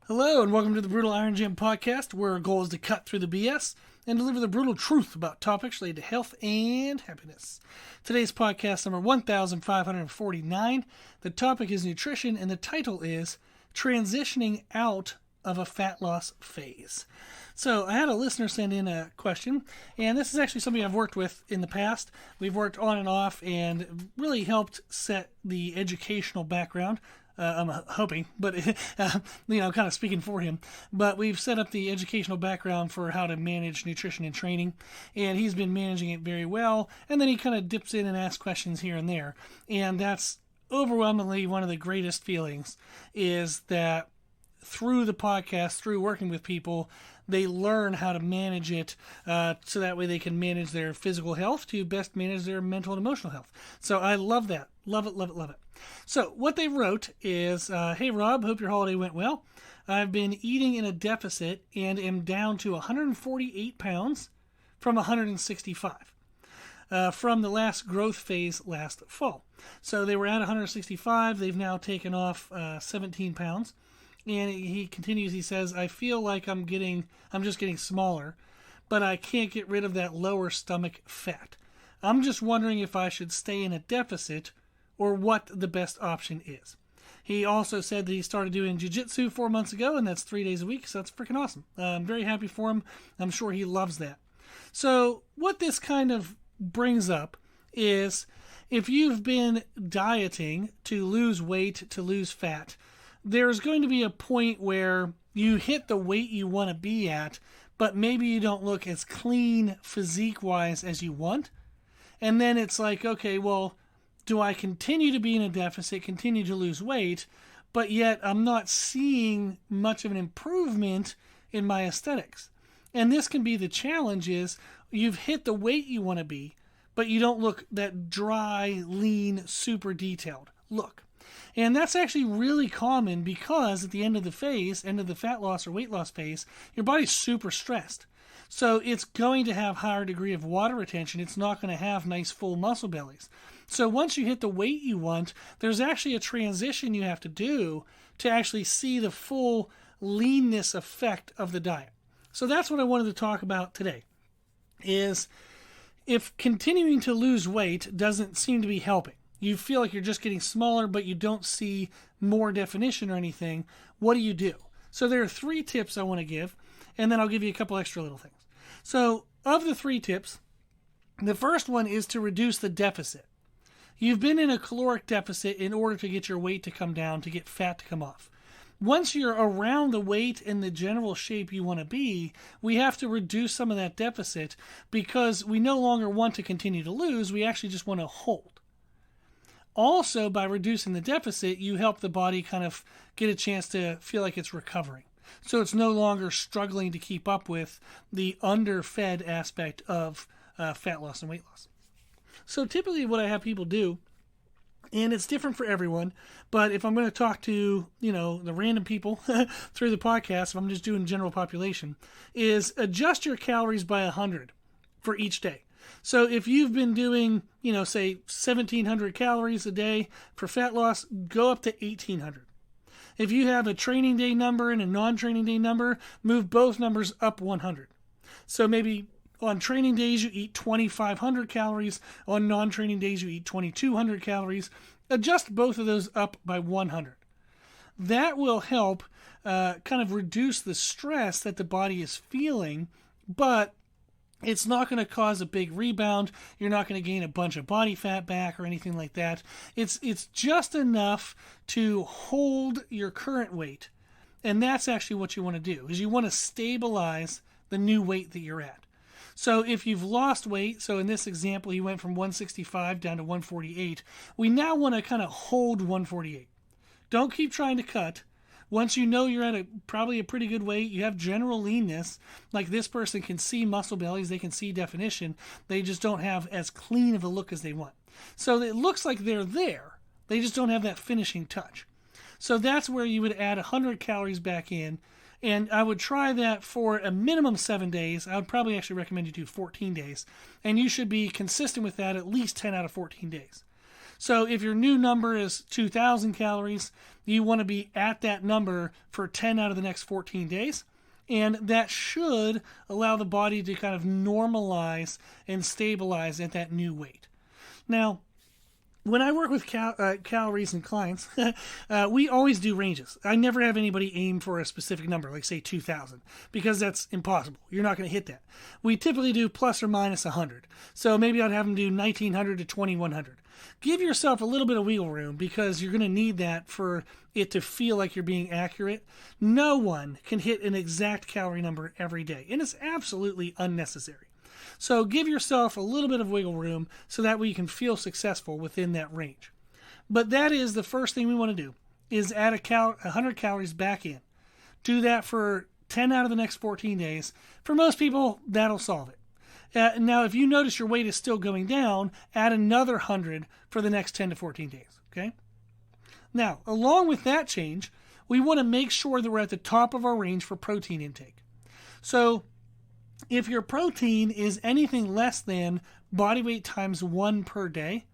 Hello and welcome to the Brutal Iron Gym podcast, where our goal is to cut through the BS and deliver the brutal truth about topics related to health and happiness. Today's podcast number 1549. The topic is nutrition and the title is Transitioning Out of a Fat Loss Phase. So I had a listener send in a question, and this is actually something I've worked with in the past. We've worked on and off and really helped set the educational background. I'm hoping, but, kind of speaking for him. But we've set up the educational background for how to manage nutrition and training, and he's been managing it very well. And then he kind of dips in and asks questions here and there. And that's overwhelmingly one of the greatest feelings, is that through the podcast, through working with people, they learn how to manage it so that way they can manage their physical health to best manage their mental and emotional health. So I love that. Love it, love it, love it. So what they wrote is, hey Rob, hope your holiday went well. I've been eating in a deficit and am down to 148 pounds from 165 from the last growth phase last fall. So they were at 165. They've now taken off 17 pounds. And he continues, he says, I feel like I'm just getting smaller, but I can't get rid of that lower stomach fat. I'm just wondering if I should stay in a deficit or what the best option is. He also said that he started doing jiu-jitsu 4 months ago, and that's 3 days a week, so that's freaking awesome. I'm very happy for him. I'm sure he loves that. So what this kind of brings up is, if you've been dieting to lose weight, to lose fat, there's going to be a point where you hit the weight you want to be at, but maybe you don't look as clean physique-wise as you want. And then it's like, okay, well, do I continue to be in a deficit, continue to lose weight, but yet I'm not seeing much of an improvement in my aesthetics? And this can be the challenge, is you've hit the weight you want to be, but you don't look that dry, lean, super detailed look. And that's actually really common, because at the end of the phase, end of the fat loss or weight loss phase, your body's super stressed. So it's going to have higher degree of water retention. It's not going to have nice full muscle bellies. So once you hit the weight you want, there's actually a transition you have to do to actually see the full leanness effect of the diet. So that's what I wanted to talk about today, is if continuing to lose weight doesn't seem to be helping, you feel like you're just getting smaller, but you don't see more definition or anything, what do you do? So there are 3 tips I want to give, and then I'll give you a couple extra little things. So of the 3 tips, the first one is to reduce the deficit. You've been in a caloric deficit in order to get your weight to come down, to get fat to come off. Once you're around the weight and the general shape you want to be, we have to reduce some of that deficit, because we no longer want to continue to lose. We actually just want to hold. Also, by reducing the deficit, you help the body kind of get a chance to feel like it's recovering. So it's no longer struggling to keep up with the underfed aspect of fat loss and weight loss. So typically what I have people do, and it's different for everyone, but if I'm going to talk to, the random people through the podcast, if I'm just doing general population, is adjust your calories by 100 for each day. So if you've been doing, say 1,700 calories a day for fat loss, go up to 1,800. If you have a training day number and a non-training day number, move both numbers up 100. So maybe on training days you eat 2,500 calories, on non-training days you eat 2,200 calories. Adjust both of those up by 100. That will help kind of reduce the stress that the body is feeling, but it's not going to cause a big rebound. You're not going to gain a bunch of body fat back or anything like that. It's just enough to hold your current weight. And that's actually what you want to do, is you want to stabilize the new weight that you're at. So if you've lost weight, so in this example, you went from 165 down to 148, we now want to kind of hold 148. Don't keep trying to cut. Once you know you're at probably a pretty good weight, you have general leanness, like this person can see muscle bellies, they can see definition, they just don't have as clean of a look as they want. So it looks like they're there, they just don't have that finishing touch. So that's where you would add 100 calories back in, and I would try that for a minimum 7 days. I would probably actually recommend you do 14 days, and you should be consistent with that at least 10 out of 14 days. So if your new number is 2,000 calories, you want to be at that number for 10 out of the next 14 days. And that should allow the body to kind of normalize and stabilize at that new weight. Now, when I work with calories and clients, we always do ranges. I never have anybody aim for a specific number, like say 2,000, because that's impossible. You're not going to hit that. We typically do plus or minus 100. So maybe I'd have them do 1,900 to 2,100. Give yourself a little bit of wiggle room because you're going to need that for it to feel like you're being accurate. No one can hit an exact calorie number every day, and it's absolutely unnecessary. So give yourself a little bit of wiggle room so that way you can feel successful within that range. But that is the first thing we want to do, is add 100 calories back in. Do that for 10 out of the next 14 days. For most people, that'll solve it. Now, if you notice your weight is still going down, add another 100 for the next 10 to 14 days. Okay? Now, along with that change, we want to make sure that we're at the top of our range for protein intake. So, if your protein is anything less than body weight times 1 per day,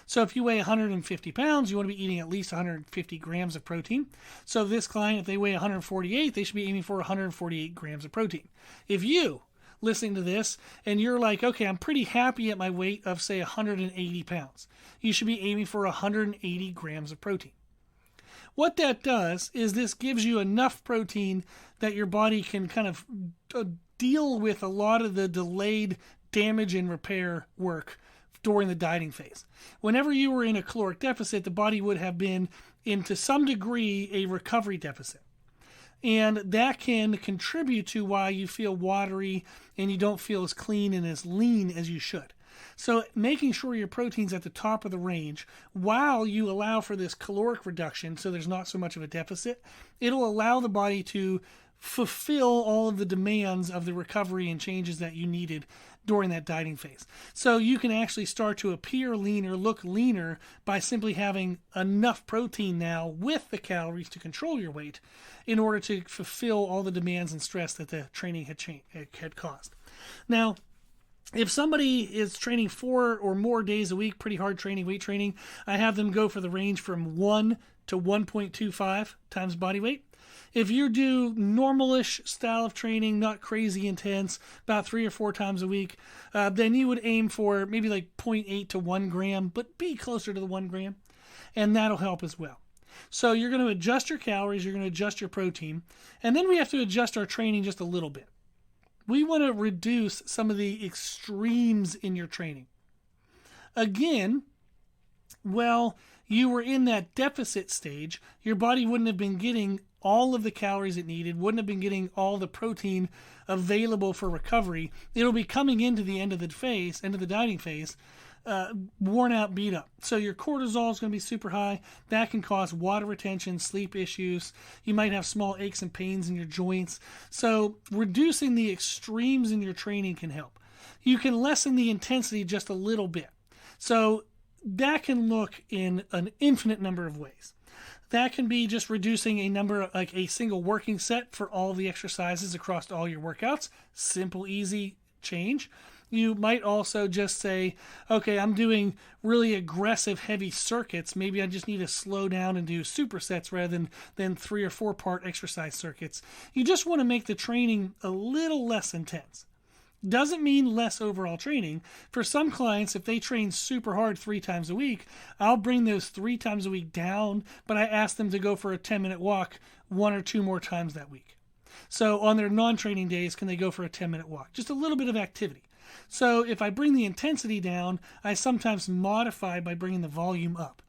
so if you weigh 150 pounds, you want to be eating at least 150 grams of protein. So this client, if they weigh 148, they should be aiming for 148 grams of protein. If you, listening to this, and you're like, okay, I'm pretty happy at my weight of, say, 180 pounds, you should be aiming for 180 grams of protein. What that does is this gives you enough protein that your body can kind of deal with a lot of the delayed damage and repair work during the dieting phase. Whenever you were in a caloric deficit, the body would have been in, to some degree, a recovery deficit. And that can contribute to why you feel watery and you don't feel as clean and as lean as you should. So making sure your protein's at the top of the range while you allow for this caloric reduction so there's not so much of a deficit, it'll allow the body to fulfill all of the demands of the recovery and changes that you needed during that dieting phase. So you can actually start to appear leaner, look leaner by simply having enough protein now with the calories to control your weight in order to fulfill all the demands and stress that the training had caused. Now, if somebody is training 4 or more days a week, pretty hard training, weight training, I have them go for the range from 1 to 1.25 times body weight. If you do normalish style of training, not crazy intense, about 3 or 4 times a week, then you would aim for maybe like 0.8 to 1 gram, but be closer to the 1 gram, and that'll help as well. So you're going to adjust your calories, you're going to adjust your protein, and then we have to adjust our training just a little bit. We want to reduce some of the extremes in your training. Again, well, you were in that deficit stage, your body wouldn't have been getting all of the calories it needed, wouldn't have been getting all the protein available for recovery. It'll be coming into the end of the dieting phase, worn out, beat up. So your cortisol is going to be super high. That can cause water retention, sleep issues. You might have small aches and pains in your joints. So reducing the extremes in your training can help. You can lessen the intensity just a little bit. So that can look in an infinite number of ways. That can be just reducing a number, like a single working set for all of the exercises across all your workouts. Simple, easy change. You might also just say, okay, I'm doing really aggressive, heavy circuits. Maybe I just need to slow down and do supersets rather than 3 or 4 part exercise circuits. You just want to make the training a little less intense. Doesn't mean less overall training. For some clients, if they train super hard 3 times a week, I'll bring those 3 times a week down, but I ask them to go for a 10-minute walk 1 or 2 more times that week. So on their non-training days, can they go for a 10-minute walk? Just a little bit of activity. So if I bring the intensity down, I sometimes modify by bringing the volume up.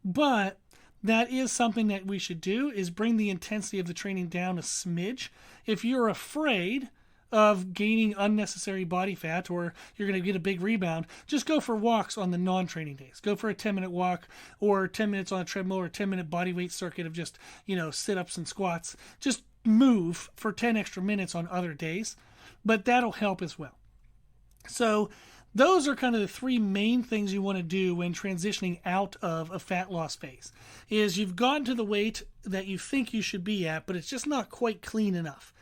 But that is something that we should do, is bring the intensity of the training down a smidge. If you're afraid of gaining unnecessary body fat or you're going to get a big rebound, just go for walks on the non-training days. Go for a 10-minute walk or 10 minutes on a treadmill or a 10-minute body weight circuit of just, sit-ups and squats. Just move for 10 extra minutes on other days, but that'll help as well. So those are kind of the 3 main things you want to do when transitioning out of a fat loss phase. Is you've gotten to the weight that you think you should be at, but it's just not quite clean enough.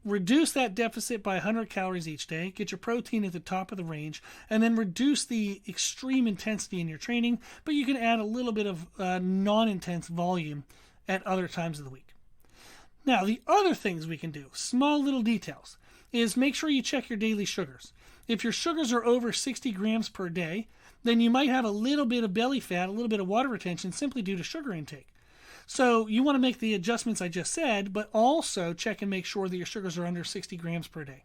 reduce that deficit by 100 calories each day, get your protein at the top of the range, and then reduce the extreme intensity in your training, but you can add a little bit of non-intense volume at other times of the week. Now, the other things we can do, small little details, is make sure you check your daily sugars. If your sugars are over 60 grams per day, then you might have a little bit of belly fat, a little bit of water retention simply due to sugar intake. So you want to make the adjustments I just said, but also check and make sure that your sugars are under 60 grams per day.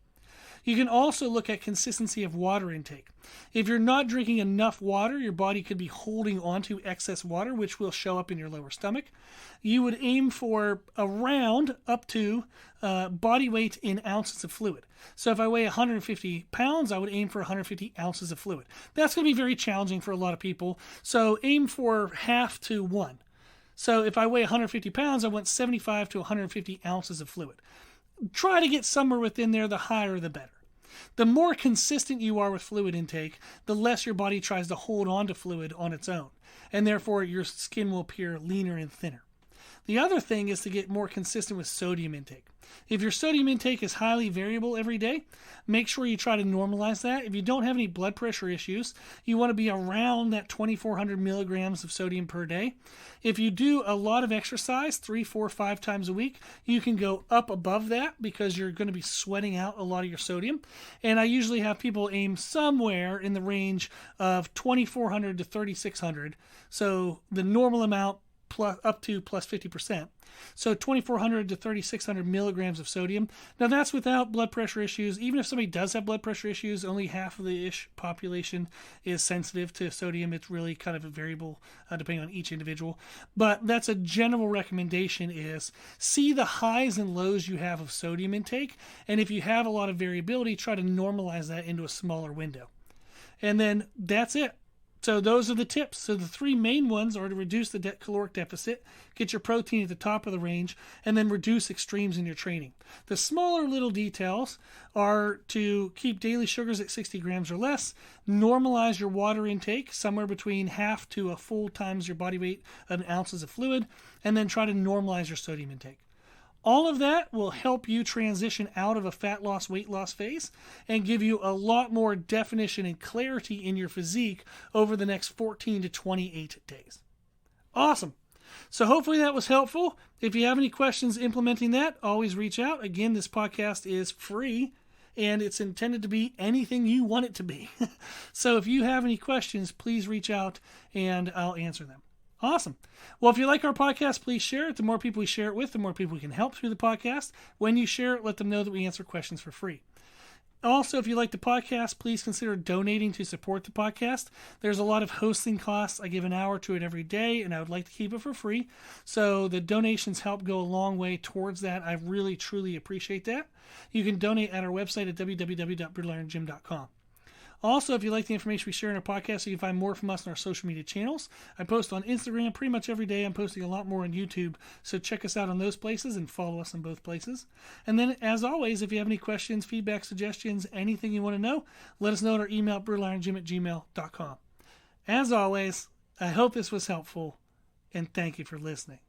You can also look at consistency of water intake. If you're not drinking enough water, your body could be holding onto excess water, which will show up in your lower stomach. You would aim for around up to body weight in ounces of fluid. So if I weigh 150 pounds, I would aim for 150 ounces of fluid. That's going to be very challenging for a lot of people. So aim for half to 1. So if I weigh 150 pounds, I want 75 to 150 ounces of fluid. Try to get somewhere within there, the higher the better. The more consistent you are with fluid intake, the less your body tries to hold on to fluid on its own, and therefore your skin will appear leaner and thinner. The other thing is to get more consistent with sodium intake. If your sodium intake is highly variable every day, make sure you try to normalize that. If you don't have any blood pressure issues, you want to be around that 2,400 milligrams of sodium per day. If you do a lot of exercise, 3, 4, 5 times a week, you can go up above that because you're going to be sweating out a lot of your sodium. And I usually have people aim somewhere in the range of 2,400 to 3,600. So the normal amount plus up to plus 50%. So 2,400 to 3,600 milligrams of sodium. Now that's without blood pressure issues. Even if somebody does have blood pressure issues, only half of the population is sensitive to sodium. It's really kind of a variable depending on each individual. But that's a general recommendation is see the highs and lows you have of sodium intake. And if you have a lot of variability, try to normalize that into a smaller window. And then that's it. So those are the tips. So the 3 main ones are to reduce the caloric deficit, get your protein at the top of the range, and then reduce extremes in your training. The smaller little details are to keep daily sugars at 60 grams or less, normalize your water intake somewhere between half to a full times your body weight of ounces of fluid, and then try to normalize your sodium intake. All of that will help you transition out of a fat loss, weight loss phase and give you a lot more definition and clarity in your physique over the next 14 to 28 days. Awesome. So hopefully that was helpful. If you have any questions implementing that, always reach out. Again, this podcast is free and it's intended to be anything you want it to be. So if you have any questions, please reach out and I'll answer them. Awesome. Well, if you like our podcast, please share it. The more people we share it with, the more people we can help through the podcast. When you share it, let them know that we answer questions for free. Also, if you like the podcast, please consider donating to support the podcast. There's a lot of hosting costs. I give an hour to it every day, and I would like to keep it for free. So the donations help go a long way towards that. I really, truly appreciate that. You can donate at our website at www.brutalirongym.com. Also, if you like the information we share in our podcast, you can find more from us on our social media channels. I post on Instagram pretty much every day. I'm posting a lot more on YouTube, so check us out on those places and follow us on both places. And then, as always, if you have any questions, feedback, suggestions, anything you want to know, let us know at our email, brutalirongym@gmail.com. As always, I hope this was helpful, and thank you for listening.